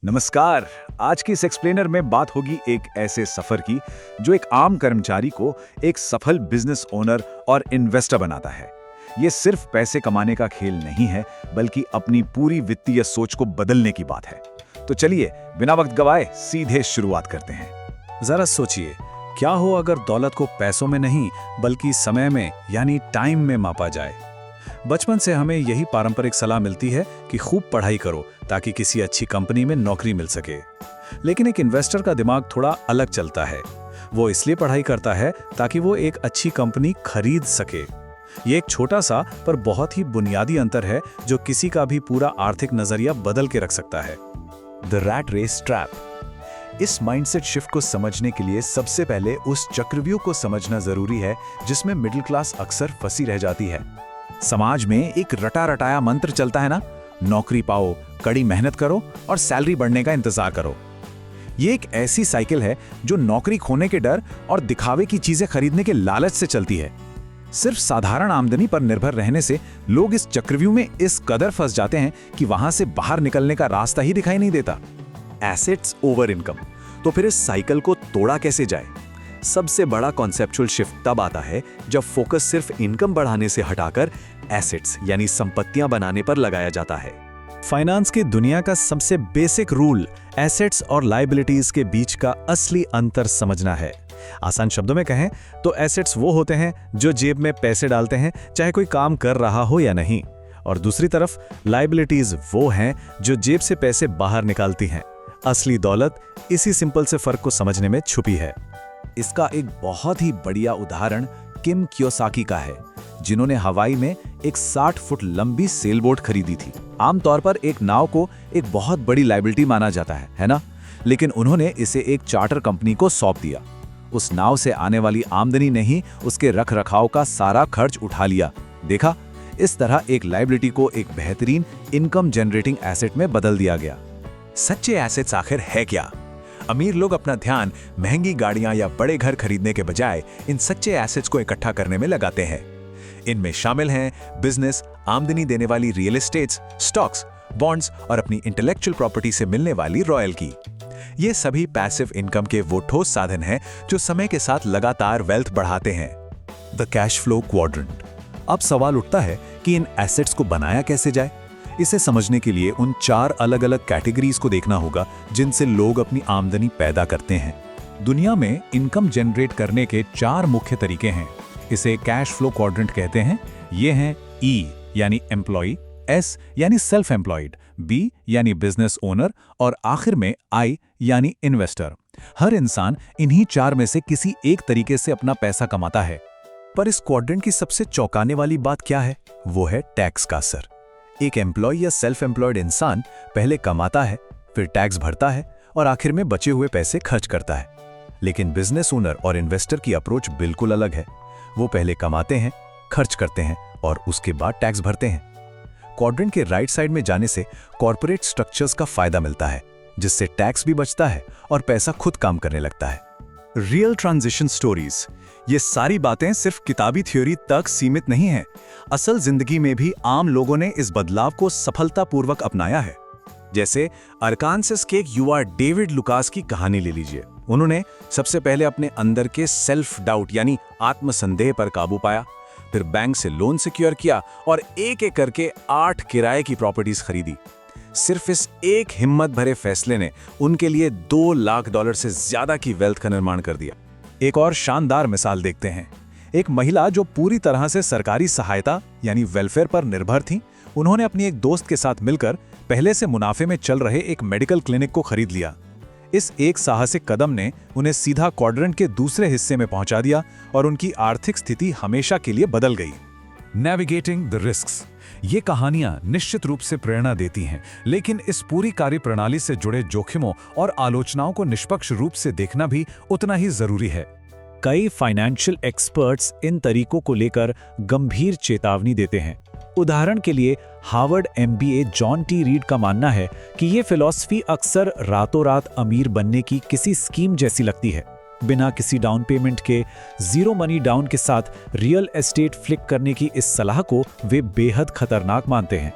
नमस्कार। आज की इस एक्सप्लेनर में बात होगी एक ऐसे सफर की जो एक आम कर्मचारी को एक सफल बिजनेस ओनर और इन्वेस्टर बनाता है। ये सिर्फ पैसे कमाने का खेल नहीं है, बल्कि अपनी पूरी वित्तीय सोच को बदलने की बात है। तो चलिए बिना वक्त गवाए सीधे शुरुआत करते हैं। जरा सोचिए, क्या हो अगर दौलत को पैसों में नहीं बल्कि समय में यानी टाइम में मापा जाए। बचपन से हमें यही पारंपरिक सलाह मिलती है कि खूब पढ़ाई करो ताकि किसी अच्छी कंपनी में नौकरी मिल सके। लेकिन एक इन्वेस्टर का दिमाग थोड़ा अलग चलता है। वो इसलिए पढ़ाई करता है ताकि वो एक अच्छी कंपनी खरीद सके। ये एक छोटा सा पर बहुत ही बुनियादी अंतर है जो किसी का भी पूरा आर्थिक नजरिया बदल के रख सकता है। The rat race trap. इस माइंडसेट शिफ्ट को समझने के लिए सबसे पहले उस चक्रव्यूह को समझना जरूरी है जिसमें मिडिल क्लास अक्सर फंसी रह जाती है। समाज में एक रटा रटाया मंत्र चलता है ना, नौकरी पाओ, कड़ी मेहनत करो और सैलरी बढ़ने का इंतजार करो। ये एक ऐसी साइकिल है जो नौकरी खोने के डर और दिखावे की चीजें खरीदने के लालच से चलती है। सिर्फ साधारण आमदनी पर निर्भर रहने से लोग इस चक्रव्यूह में इस कदर फंस जाते हैं कि वहां से बाहर निकलने का रास्ता ही दिखाई नहीं देता। Assets over income. तो फिर इस साइकिल को तोड़ा कैसे जाए? सबसे बड़ा कॉन्सेप्चुअल शिफ्ट तब आता है जब फोकस सिर्फ इनकम बढ़ाने से हटाकर एसेट्स यानी संपत्तियां बनाने पर लगाया जाता है। फाइनेंस की दुनिया का सबसे बेसिक रूल एसेट्स और लायबिलिटीज के बीच का असली अंतर समझना है। आसान शब्दों में कहें तो एसेट्स वो होते हैं जो जेब में पैसे डालते हैं चाहे कोई काम कर रहा हो या नहीं, और दूसरी तरफ लायबिलिटीज वो हैं जो जेब से पैसे बाहर निकालती हैं। असली दौलत इसी सिंपल से फर्क को समझने में छुपी है। इसका एक बहुत ही बढ़िया उदाहरण किम कियोसाकी का है, जिन्होंने हवाई में एक 60 फुट लंबी सेलबोट खरीदी थी। आमतौर पर एक नाव को एक बहुत बड़ी लायबिलिटी माना जाता है ना? लेकिन उन्होंने इसे एक चार्टर कंपनी को सौंप दिया। उस नाव से आने वाली आमदनी ने ही उसके रखरखाव का सारा खर्च उठा लिया। देखा, इस तरह एक लायबिलिटी को एक बेहतरीन इनकम जनरेटिंग एसेट में बदल दिया गया। सच्चे एसेट्स आखिर है क्या? अमीर लोग अपना ध्यान महंगी गाड़ियां या बड़े घर खरीदने के बजाय इन सच्चे एसेट्स को इकट्ठा करने में लगाते हैं। इनमें शामिल हैं बिजनेस, आमदनी देने वाली रियल एस्टेट्स, स्टॉक्स, बॉन्ड्स और अपनी इंटेलेक्चुअल प्रॉपर्टी से मिलने वाली रॉयल्टी। ये सभी पैसिव इनकम के वो ठोस साधन हैं जो समय के साथ लगातार वेल्थ बढ़ाते हैं। The cash flow quadrant. अब सवाल उठता है कि इन एसेट्स को बनाया कैसे जाए। इसे समझने के लिए उन 4 अलग अलग कैटेगरीज को देखना होगा जिनसे लोग अपनी आमदनी पैदा करते हैं। दुनिया में इनकम जनरेट करने के 4 मुख्य तरीके हैं। इसे कैश फ्लो क्वाड्रेंट कहते हैं। ये हैं E यानी एम्प्लॉय, S यानी सेल्फ एम्प्लॉयड, B यानी बिजनेस ओनर और आखिर में I यानी इन्वेस्टर। हर इंसान इन्हीं 4 में से किसी एक तरीके से अपना पैसा कमाता है। पर इस क्वाड्रेंट की सबसे चौंकाने वाली बात क्या है? वो है टैक्स का असर। एक एम्प्लॉय या सेल्फ एम्प्लॉयड इंसान पहले कमाता है, फिर टैक्स भरता है और आखिर में बचे हुए पैसे खर्च करता है। लेकिन बिजनेस ओनर और इन्वेस्टर की अप्रोच बिल्कुल अलग है। वो पहले कमाते हैं, खर्च करते हैं और उसके बाद टैक्स भरते हैं। क्वाड्रेंट के राइट साइड में जाने से कॉर्पोरेट स्ट्रक्चर्स का फायदा मिलता है, जिससे टैक्स भी बचता है और पैसा खुद काम करने लगता है। Real transition stories. ये सारी बातें सिर्फ किताबी थ्योरी तक सीमित नहीं हैं। असल जिंदगी में भी आम लोगों ने इस बदलाव को सफलतापूर्वक अपनाया है। जैसे अरकानसास के एक युवा डेविड लुकास की कहानी ले लीजिए। उन्होंने सबसे पहले अपने अंदर के सेल्फ डाउट यानी आत्मसंदेह पर काबू पाया, फिर बैंक से लोन सिक्योर किया और एक एक करके 8 किराए की प्रॉपर्टीज खरीदी। सिर्फ इस एक हिम्मत भरे फैसले ने उनके लिए $2 लाख से ज्यादा की वेल्थ का निर्माण कर दिया। एक और शानदार मिसाल देखते हैं। एक महिला जो पूरी तरह से सरकारी सहायता यानी वेलफेयर पर निर्भर थी, उन्होंने अपनी एक दोस्त के साथ मिलकर पहले से मुनाफे में चल रहे एक मेडिकल क्लिनिक को खरीद लिया। इस एक साहसिक कदम ने उन्हें सीधा क्वाड्रेंट के दूसरे हिस्से में पहुंचा दिया और उनकी आर्थिक स्थिति हमेशा के लिए बदल गई। Navigating the risks. ये कहानियां निश्चित रूप से प्रेरणा देती हैं, लेकिन इस पूरी कार्यप्रणाली से जुड़े जोखिमों और आलोचनाओं को निष्पक्ष रूप से देखना भी उतना ही जरूरी है। कई फाइनेंशियल एक्सपर्ट्स इन तरीकों को लेकर गंभीर चेतावनी देते हैं। उदाहरण के लिए Harvard MBA John T read का मानना है कि ये फिलॉसफी अक्सर रातों रात अमीर बनने की किसी स्कीम जैसी लगती है। बिना किसी डाउन पेमेंट के, जीरो मनी डाउन के साथ रियल एस्टेट फ्लिक करने की इस सलाह को वे बेहद खतरनाक मानते हैं।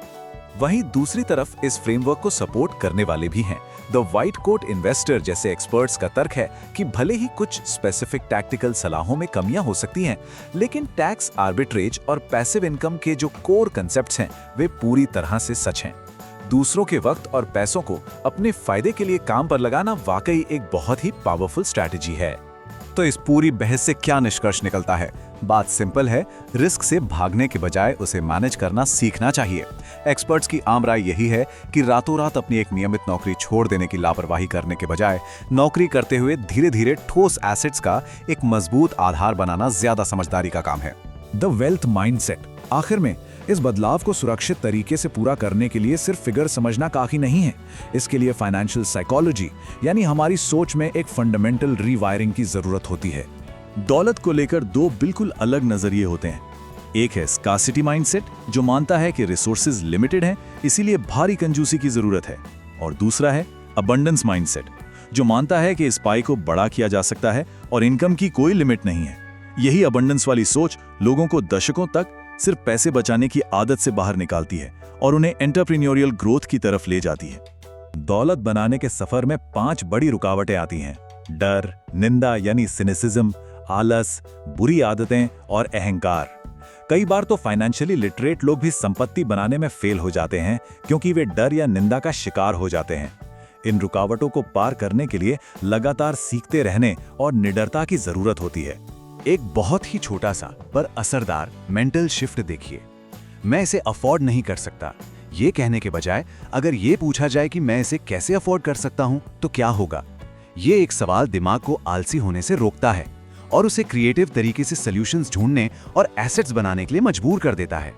वहीं दूसरी तरफ इस फ्रेमवर्क को सपोर्ट करने वाले भी हैं, द व्हाइट कोट इन्वेस्टर जैसे एक्सपर्ट्स का तर्क है कि भले ही कुछ स्पेसिफिक टैक्टिकल सलाहों में कमियां हो सकती हैं, लेकिन टैक्स आर्बिट्रेज और पैसिव इनकम के जो कोर कंसेप्ट्स हैं वे पूरी तरह से सच हैं। दूसरों के वक्त और पैसों को अपने फायदे के लिए काम पर लगाना वाकई एक बहुत ही पावरफुल स्ट्रैटेजी है। तो इस पूरी बहस से क्या निष्कर्ष निकलता है? बात सिंपल है, रिस्क से भागने के बजाय उसे मैनेज करना सीखना चाहिए। एक्सपर्ट्स की आम राय यही है कि रातों रात अपनी एक नियमित नौकरी छोड़ देने की लापरवाही करने के बजाय नौकरी करते हुए धीरे धीरे ठोस एसेट्स का एक मजबूत आधार बनाना ज्यादा समझदारी का काम है। The wealth mindset. आखिर में इस बदलाव को सुरक्षित तरीके से पूरा करने के लिए सिर्फ फिगर समझना काफी नहीं है। इसके लिए फाइनेंशियल साइकोलॉजी यानी हमारी सोच में एक फंडामेंटल रीवायरिंग की जरूरत होती है। दौलत को लेकर दो बिल्कुल अलग नजरिए होते हैं। एक है स्कार्सिटी माइंडसेट, जो मानता है कि रिसोर्सेज लिमिटेड हैं, इसीलिए भारी कंजूसी की जरूरत है। और दूसरा है अबंडेंस माइंडसेट, जो मानता है कि इस पाई को बड़ा किया जा सकता है और इनकम की कोई लिमिट नहीं है। यही अबंडेंस वाली सोच लोगों को दशकों तक सिर्फ पैसे बचाने की आदत से बाहर निकालती है और उन्हें एंटरप्रेन्योरियल ग्रोथ की तरफ ले जाती है। दौलत बनाने के सफर में 5 बड़ी रुकावटें आती हैं: डर, निंदा यानी सिनिसिज्म, आलस, बुरी आदतें और अहंकार। कई बार तो फाइनेंशियली लिटरेट लोग भी संपत्ति बनाने में फेल हो जाते हैं क्योंकि वे डर या निंदा का शिकार हो जाते हैं। इन रुकावटों को पार करने के लिए लगातार सीखते रहने और निडरता की जरूरत होती है। एक बहुत ही छोटा सा पर असरदार मेंटल शिफ्ट देखिए। मैं इसे अफोर्ड नहीं कर सकता, ये कहने के बजाय अगर ये पूछा जाए कि मैं इसे कैसे अफोर्ड कर सकता हूं तो क्या होगा। ये एक सवाल दिमाग को आलसी होने से रोकता है और उसे क्रिएटिव तरीके से सॉल्यूशंस ढूंढने और एसेट्स बनाने के लिए मजबूर कर देता है।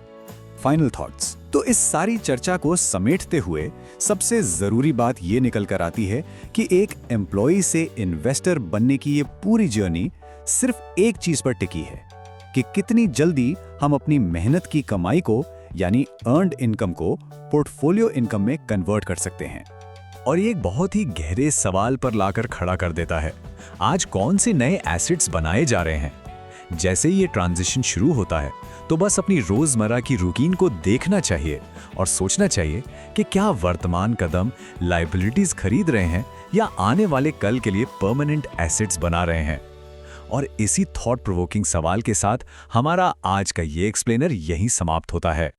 Final thoughts. तो इस सारी चर्चा को समेटते हुए सबसे जरूरी बात ये निकल कर आती है कि एक एम्प्लॉय से इन्वेस्टर बनने की ये पूरी जर्नी सिर्फ एक चीज पर टिकी है कि कितनी जल्दी हम अपनी मेहनत की कमाई को यानी अर्न्ड इनकम को पोर्टफोलियो इनकम में कन्वर्ट कर सकते हैं। और ये एक बहुत ही गहरे सवाल पर लाकर खड़ा कर देता है, आज कौन से नए एसेट्स बनाए जा रहे हैं? जैसे ही ये ट्रांजिशन शुरू होता है तो बस अपनी रोजमर्रा की रूटीन को देखना चाहिए और सोचना चाहिए कि क्या वर्तमान कदम लायबिलिटीज खरीद रहे हैं या आने वाले कल के लिए परमानेंट एसेट्स बना रहे हैं। और इसी थॉट प्रोवोकिंग सवाल के साथ हमारा आज का ये एक्सप्लेनर यहीं समाप्त होता है।